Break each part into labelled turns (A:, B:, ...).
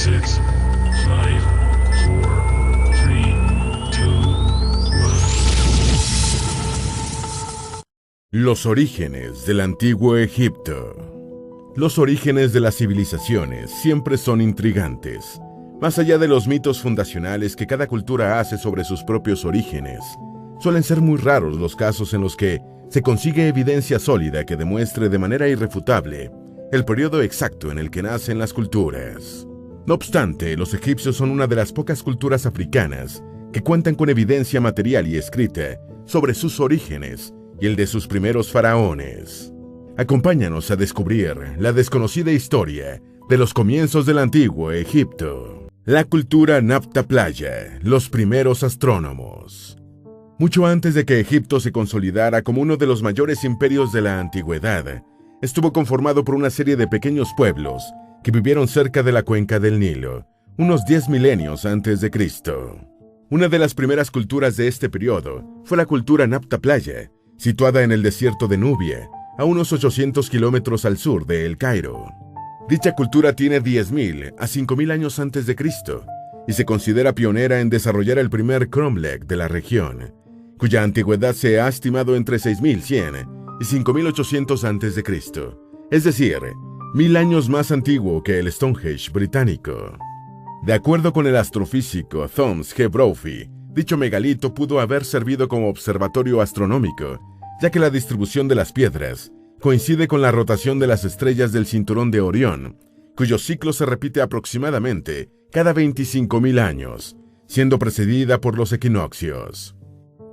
A: 6, 5, 4, 3, 2, 1.
B: Los orígenes del antiguo Egipto. Los orígenes de las civilizaciones siempre son intrigantes. Más allá de los mitos fundacionales que cada cultura hace sobre sus propios orígenes, suelen ser muy raros los casos en los que se consigue evidencia sólida que demuestre de manera irrefutable el periodo exacto en el que nacen las culturas. No obstante, los egipcios son una de las pocas culturas africanas que cuentan con evidencia material y escrita sobre sus orígenes y el de sus primeros faraones. Acompáñanos a descubrir la desconocida historia de los comienzos del antiguo Egipto. La cultura Nabta Playa, los primeros astrónomos. Mucho antes de que Egipto se consolidara como uno de los mayores imperios de la antigüedad, estuvo conformado por una serie de pequeños pueblos que vivieron cerca de la cuenca del Nilo, unos 10 milenios antes de Cristo. Una de las primeras culturas de este periodo fue la cultura Nabta Playa, situada en el desierto de Nubia, a unos 800 kilómetros al sur de El Cairo. Dicha cultura tiene 10.000 a 5.000 años antes de Cristo y se considera pionera en desarrollar el primer cromlech de la región, cuya antigüedad se ha estimado entre 6.100 y 5.800 antes de Cristo, es decir, 1.000 años más antiguo que el Stonehenge británico. De acuerdo con el astrofísico Thomas G. Brophy, dicho megalito pudo haber servido como observatorio astronómico, ya que la distribución de las piedras coincide con la rotación de las estrellas del cinturón de Orión, cuyo ciclo se repite aproximadamente cada 25.000 años, siendo precedida por los equinoccios.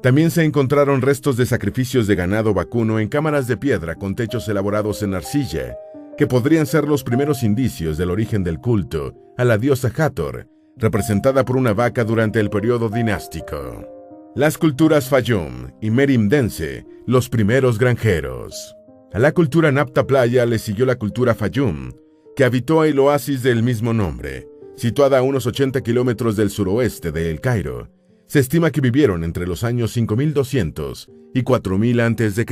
B: También se encontraron restos de sacrificios de ganado vacuno en cámaras de piedra con techos elaborados en arcilla, que podrían ser los primeros indicios del origen del culto a la diosa Hathor, representada por una vaca durante el periodo dinástico. Las culturas Fayum y Merimdense, los primeros granjeros. A la cultura Nabta Playa le siguió la cultura Fayum, que habitó el oasis del mismo nombre, situada a unos 80 kilómetros del suroeste de El Cairo. Se estima que vivieron entre los años 5200 y 4000 a.C.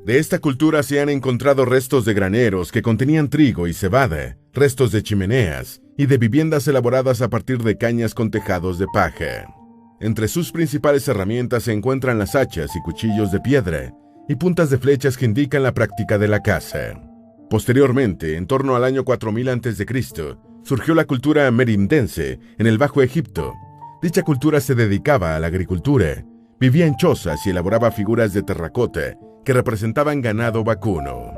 B: De esta cultura se han encontrado restos de graneros que contenían trigo y cebada, restos de chimeneas y de viviendas elaboradas a partir de cañas con tejados de paja. Entre sus principales herramientas se encuentran las hachas y cuchillos de piedra y puntas de flechas que indican la práctica de la caza. Posteriormente, en torno al año 4000 a.C., surgió la cultura merimdense en el Bajo Egipto. Dicha cultura se dedicaba a la agricultura, vivía en chozas y elaboraba figuras de terracota que representaban ganado vacuno.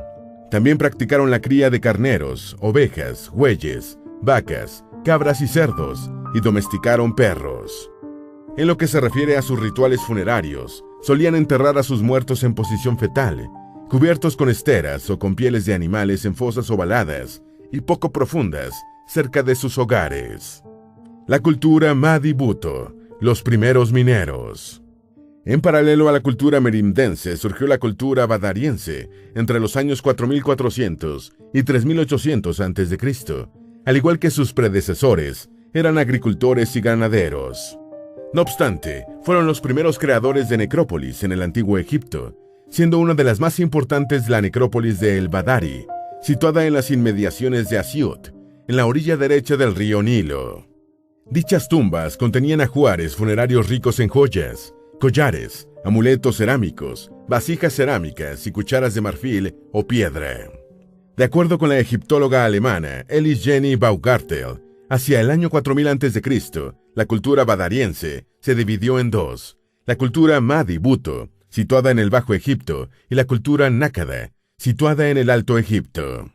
B: También practicaron la cría de carneros, ovejas, bueyes, vacas, cabras y cerdos, y domesticaron perros. En lo que se refiere a sus rituales funerarios, solían enterrar a sus muertos en posición fetal, cubiertos con esteras o con pieles de animales en fosas ovaladas y poco profundas cerca de sus hogares. La cultura Madi-Buto, los primeros mineros. En paralelo a la cultura merimdense surgió la cultura badariense entre los años 4400 y 3800 a.C., al igual que sus predecesores, eran agricultores y ganaderos. No obstante, fueron los primeros creadores de necrópolis en el antiguo Egipto, siendo una de las más importantes la necrópolis de El Badari, situada en las inmediaciones de Asiut, en la orilla derecha del río Nilo. Dichas tumbas contenían ajuares funerarios ricos en joyas, collares, amuletos cerámicos, vasijas cerámicas y cucharas de marfil o piedra. De acuerdo con la egiptóloga alemana Elis Jenny Baumgartel, hacia el año 4000 a.C., la cultura badariense se dividió en dos: la cultura Madi-Buto, situada en el Bajo Egipto, y la cultura Nákada, situada en el Alto Egipto.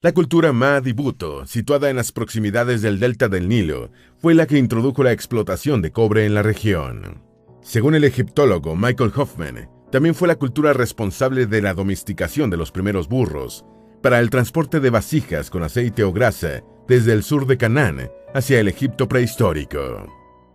B: La cultura Madi-Buto, situada en las proximidades del delta del Nilo, fue la que introdujo la explotación de cobre en la región. Según el egiptólogo Michael Hoffman, también fue la cultura responsable de la domesticación de los primeros burros, para el transporte de vasijas con aceite o grasa desde el sur de Canaán hacia el Egipto prehistórico.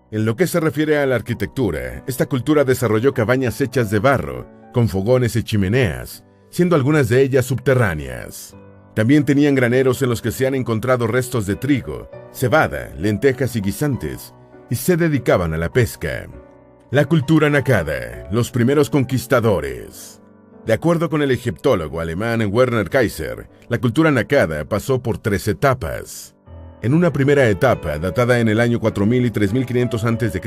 B: En lo que se refiere a la arquitectura, esta cultura desarrolló cabañas hechas de barro, con fogones y chimeneas, siendo algunas de ellas subterráneas. También tenían graneros en los que se han encontrado restos de trigo, cebada, lentejas y guisantes, y se dedicaban a la pesca. La cultura Nákada, los primeros conquistadores. De acuerdo con el egiptólogo alemán Werner Kaiser, la cultura Nákada pasó por 3 etapas. En una primera etapa, datada en el año 4000 y 3500 a.C.,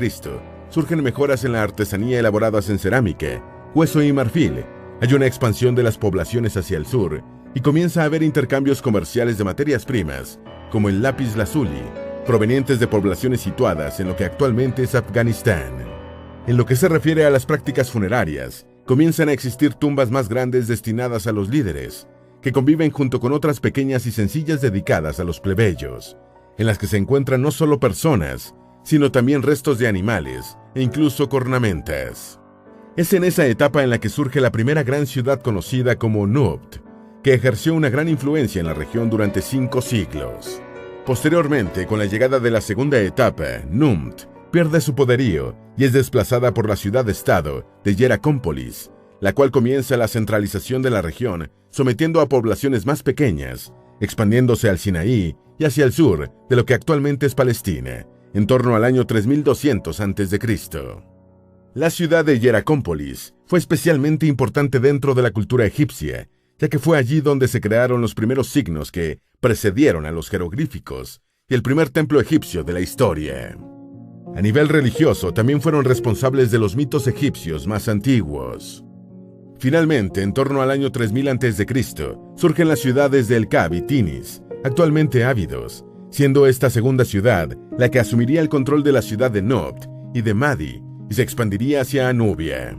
B: surgen mejoras en la artesanía elaboradas en cerámica, hueso y marfil. Hay una expansión de las poblaciones hacia el sur y comienza a haber intercambios comerciales de materias primas, como el lápiz lazuli, provenientes de poblaciones situadas en lo que actualmente es Afganistán. En lo que se refiere a las prácticas funerarias, comienzan a existir tumbas más grandes destinadas a los líderes, que conviven junto con otras pequeñas y sencillas dedicadas a los plebeyos, en las que se encuentran no solo personas, sino también restos de animales e incluso cornamentas. Es en esa etapa en la que surge la primera gran ciudad conocida como Nubt, que ejerció una gran influencia en la región durante 5 siglos. Posteriormente, con la llegada de la segunda etapa, Numt pierde su poderío y es desplazada por la ciudad-estado de Hieracómpolis, la cual comienza la centralización de la región, sometiendo a poblaciones más pequeñas, expandiéndose al Sinaí y hacia el sur de lo que actualmente es Palestina, en torno al año 3200 a.C. La ciudad de Hieracómpolis fue especialmente importante dentro de la cultura egipcia, ya que fue allí donde se crearon los primeros signos que precedieron a los jeroglíficos y el primer templo egipcio de la historia. A nivel religioso, también fueron responsables de los mitos egipcios más antiguos. Finalmente, en torno al año 3000 a.C., surgen las ciudades de El Kab y Tinis, actualmente Ávidos, siendo esta segunda ciudad la que asumiría el control de la ciudad de Nubt y de Madi y se expandiría hacia Anubia.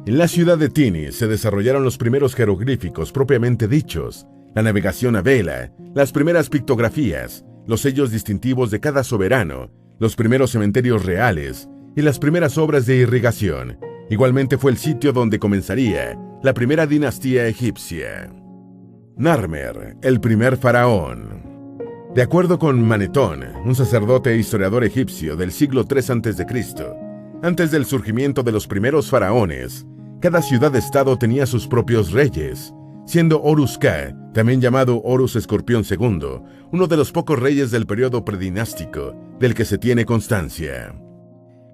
B: En la ciudad de Tinis se desarrollaron los primeros jeroglíficos propiamente dichos, la navegación a vela, las primeras pictografías, los sellos distintivos de cada soberano, los primeros cementerios reales y las primeras obras de irrigación. Igualmente fue el sitio donde comenzaría la primera dinastía egipcia. Narmer, el primer faraón. De acuerdo con Manetón, un sacerdote e historiador egipcio del siglo III a.C., antes del surgimiento de los primeros faraones, cada ciudad-estado tenía sus propios reyes, siendo Horus-Ka, también llamado Horus Escorpión II, uno de los pocos reyes del periodo predinástico del que se tiene constancia.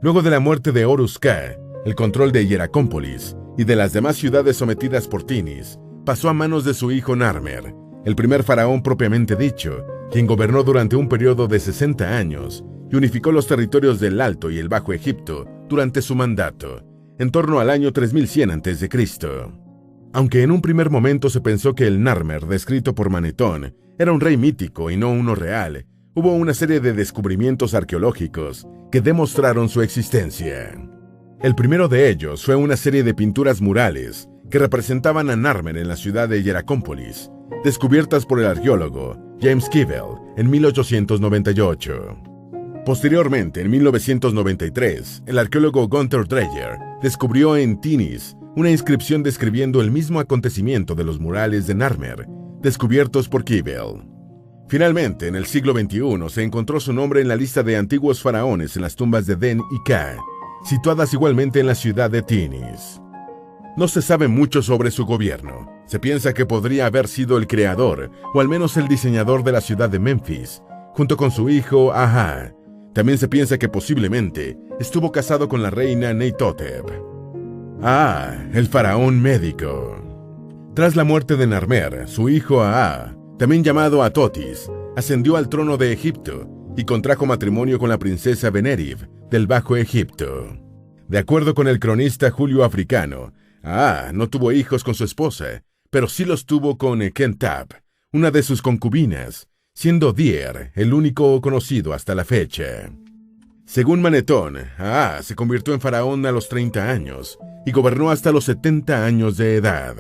B: Luego de la muerte de Horus-Ka, el control de Hieracómpolis y de las demás ciudades sometidas por Tinis pasó a manos de su hijo Narmer, el primer faraón propiamente dicho, quien gobernó durante un periodo de 60 años y unificó los territorios del Alto y el Bajo Egipto durante su mandato, en torno al año 3100 a.C. Aunque en un primer momento se pensó que el Narmer descrito por Manetón era un rey mítico y no uno real, hubo una serie de descubrimientos arqueológicos que demostraron su existencia. El primero de ellos fue una serie de pinturas murales que representaban a Narmer en la ciudad de Hieracómpolis, descubiertas por el arqueólogo James Kibble en 1898. Posteriormente, en 1993, el arqueólogo Gunther Dreyer descubrió en Tinis una inscripción describiendo el mismo acontecimiento de los murales de Narmer, descubiertos por Kibble. Finalmente, en el siglo XXI se encontró su nombre en la lista de antiguos faraones en las tumbas de Den y Ka, situadas igualmente en la ciudad de Tinis. No se sabe mucho sobre su gobierno. Se piensa que podría haber sido el creador, o al menos el diseñador de la ciudad de Memphis, junto con su hijo Aha. También se piensa que posiblemente estuvo casado con la reina Neitotep. El faraón médico. Tras la muerte de Narmer, su hijo Aha, también llamado Atotis, ascendió al trono de Egipto y contrajo matrimonio con la princesa Benerib del Bajo Egipto. De acuerdo con el cronista Julio Africano, no tuvo hijos con su esposa, pero sí los tuvo con Kentab, una de sus concubinas, siendo Dier el único conocido hasta la fecha. Según Manetón, se convirtió en faraón a los 30 años y gobernó hasta los 70 años de edad.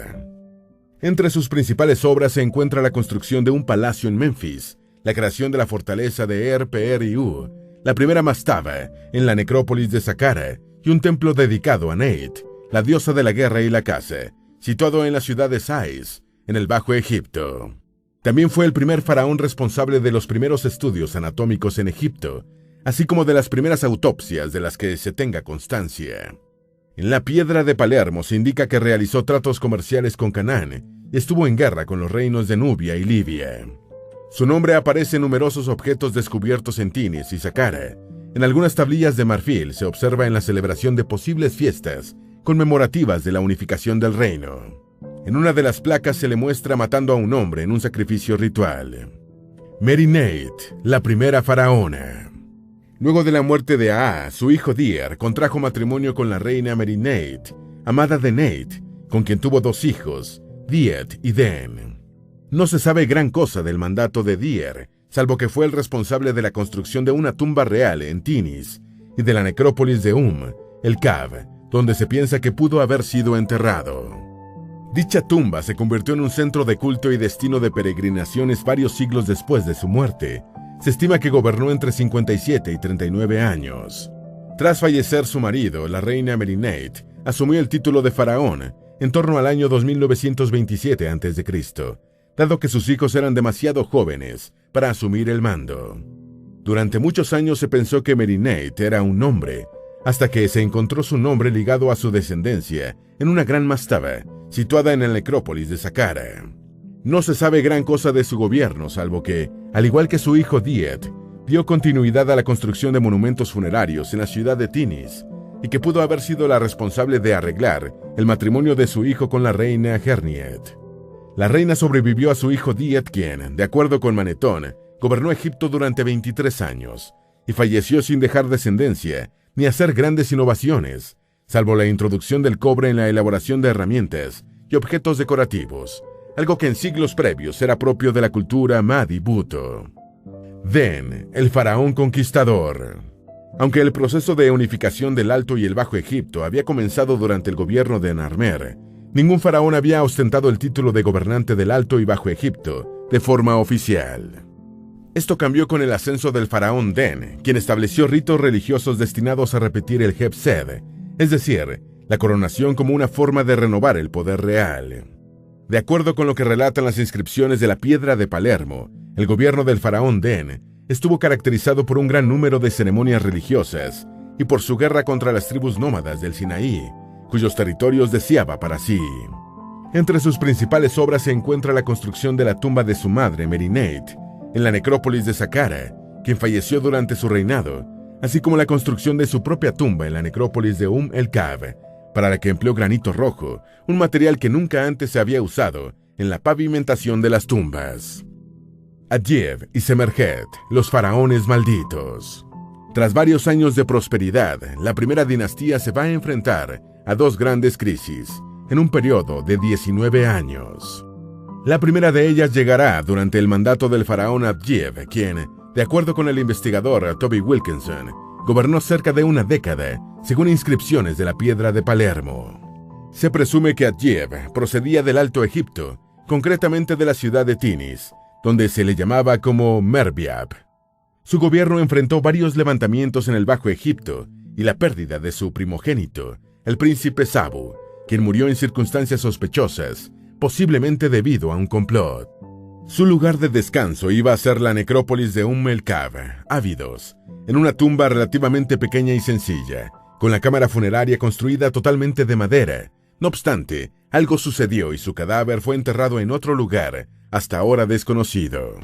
B: Entre sus principales obras se encuentra la construcción de un palacio en Memphis, la creación de la fortaleza de Er-Per-Iu, la primera mastaba en la necrópolis de Saqqara y un templo dedicado a Neit, la diosa de la guerra y la caza, situado en la ciudad de Sais, en el Bajo Egipto. También fue el primer faraón responsable de los primeros estudios anatómicos en Egipto, así como de las primeras autopsias de las que se tenga constancia. En la piedra de Palermo se indica que realizó tratos comerciales con Canaán y estuvo en guerra con los reinos de Nubia y Libia. Su nombre aparece en numerosos objetos descubiertos en Tinis y Saqqara. En algunas tablillas de marfil se observa en la celebración de posibles fiestas conmemorativas de la unificación del reino. En una de las placas se le muestra matando a un hombre en un sacrificio ritual. Merinate, la primera faraona. Luego de la muerte de Aa, su hijo Dir contrajo matrimonio con la reina Merinate, amada de Nate, con quien tuvo 2 hijos, Diet y Den. No se sabe gran cosa del mandato de Dir, salvo que fue el responsable de la construcción de una tumba real en Tinis y de la necrópolis de el Cab, donde se piensa que pudo haber sido enterrado. Dicha tumba se convirtió en un centro de culto y destino de peregrinaciones varios siglos después de su muerte. Se estima que gobernó entre 57 y 39 años. Tras fallecer su marido, la reina Merinate asumió el título de faraón en torno al año 2927 a.C., dado que sus hijos eran demasiado jóvenes para asumir el mando. Durante muchos años se pensó que Merinate era un hombre, hasta que se encontró su nombre ligado a su descendencia en una gran mastaba situada en la necrópolis de Saqqara. No se sabe gran cosa de su gobierno, salvo que, al igual que su hijo Diet, dio continuidad a la construcción de monumentos funerarios en la ciudad de Tinis, y que pudo haber sido la responsable de arreglar el matrimonio de su hijo con la reina Herniet. La reina sobrevivió a su hijo Diet, quien, de acuerdo con Manetón, gobernó Egipto durante 23 años, y falleció sin dejar descendencia ni hacer grandes innovaciones, salvo la introducción del cobre en la elaboración de herramientas y objetos decorativos, algo que en siglos previos era propio de la cultura Madi-Buto. Den, el faraón conquistador. Aunque el proceso de unificación del Alto y el Bajo Egipto había comenzado durante el gobierno de Narmer, ningún faraón había ostentado el título de gobernante del Alto y Bajo Egipto de forma oficial. Esto cambió con el ascenso del faraón Den, quien estableció ritos religiosos destinados a repetir el Heb-Sed, es decir, la coronación como una forma de renovar el poder real. De acuerdo con lo que relatan las inscripciones de la Piedra de Palermo, el gobierno del faraón Den estuvo caracterizado por un gran número de ceremonias religiosas y por su guerra contra las tribus nómadas del Sinaí, cuyos territorios deseaba para sí. Entre sus principales obras se encuentra la construcción de la tumba de su madre, Merinate, en la necrópolis de Saqqara, quien falleció durante su reinado, así como la construcción de su propia tumba en la necrópolis de el Cab, para la que empleó granito rojo, un material que nunca antes se había usado en la pavimentación de las tumbas. Adjeb y Semerjet, los faraones malditos. Tras varios años de prosperidad, la primera dinastía se va a enfrentar a 2 grandes crisis, en un periodo de 19 años. La primera de ellas llegará durante el mandato del faraón Adjeb, quien, de acuerdo con el investigador Toby Wilkinson, gobernó cerca de una década, según inscripciones de la Piedra de Palermo. Se presume que Adjeb procedía del Alto Egipto, concretamente de la ciudad de Tinis, donde se le llamaba como Merbiab. Su gobierno enfrentó varios levantamientos en el Bajo Egipto y la pérdida de su primogénito, el príncipe Sabu, quien murió en circunstancias sospechosas, posiblemente debido a un complot. Su lugar de descanso iba a ser la necrópolis de el Cab, Abidos, en una tumba relativamente pequeña y sencilla, con la cámara funeraria construida totalmente de madera. No obstante, algo sucedió y su cadáver fue enterrado en otro lugar, hasta ahora desconocido.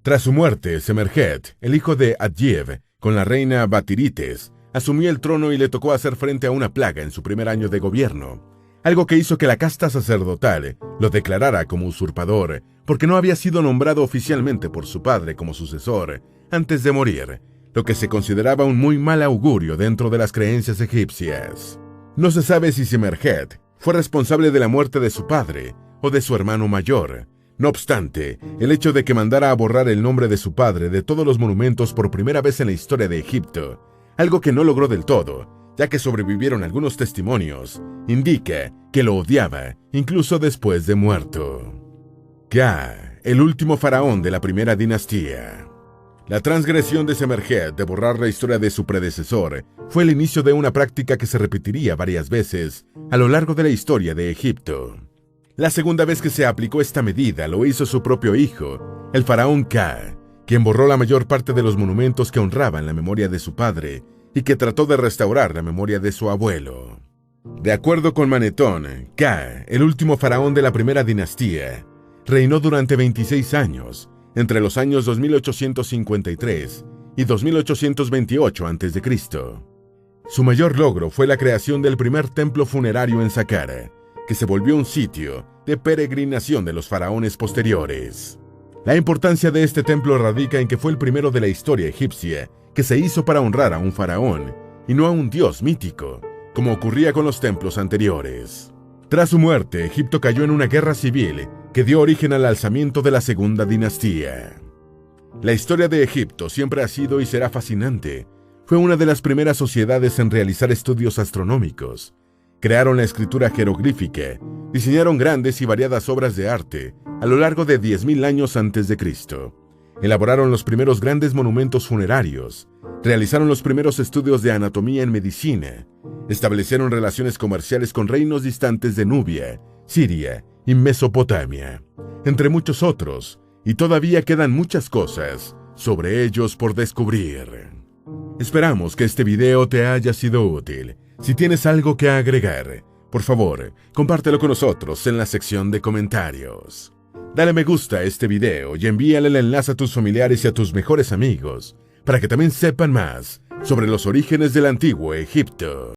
B: Tras su muerte, Semerjet, el hijo de Adjeb, con la reina Batirites, asumió el trono y le tocó hacer frente a una plaga en su primer año de gobierno, algo que hizo que la casta sacerdotal lo declarara como usurpador, porque no había sido nombrado oficialmente por su padre como sucesor antes de morir, lo que se consideraba un muy mal augurio dentro de las creencias egipcias. No se sabe si Semerjet fue responsable de la muerte de su padre o de su hermano mayor. No obstante, el hecho de que mandara a borrar el nombre de su padre de todos los monumentos por primera vez en la historia de Egipto, algo que no logró del todo, ya que sobrevivieron algunos testimonios, indica que lo odiaba incluso después de muerto. Ka, el último faraón de la primera dinastía. La transgresión de Semerjet de borrar la historia de su predecesor fue el inicio de una práctica que se repetiría varias veces a lo largo de la historia de Egipto. La segunda vez que se aplicó esta medida lo hizo su propio hijo, el faraón Ka, quien borró la mayor parte de los monumentos que honraban la memoria de su padre y que trató de restaurar la memoria de su abuelo. De acuerdo con Manetón, Ka, el último faraón de la primera dinastía, reinó durante 26 años, entre los años 2853 y 2828 a.C. Su mayor logro fue la creación del primer templo funerario en Saqqara, que se volvió un sitio de peregrinación de los faraones posteriores. La importancia de este templo radica en que fue el primero de la historia egipcia que se hizo para honrar a un faraón y no a un dios mítico, como ocurría con los templos anteriores. Tras su muerte, Egipto cayó en una guerra civil que dio origen al alzamiento de la segunda dinastía. La historia de Egipto siempre ha sido y será fascinante. Fue una de las primeras sociedades en realizar estudios astronómicos. Crearon la escritura jeroglífica, diseñaron grandes y variadas obras de arte a lo largo de 10.000 años antes de Cristo. Elaboraron los primeros grandes monumentos funerarios, realizaron los primeros estudios de anatomía en medicina, establecieron relaciones comerciales con reinos distantes de Nubia, Siria y Mesopotamia, entre muchos otros, y todavía quedan muchas cosas sobre ellos por descubrir. Esperamos que este video te haya sido útil. Si tienes algo que agregar, por favor, compártelo con nosotros en la sección de comentarios. Dale me gusta a este video y envíale el enlace a tus familiares y a tus mejores amigos para que también sepan más sobre los orígenes del antiguo Egipto.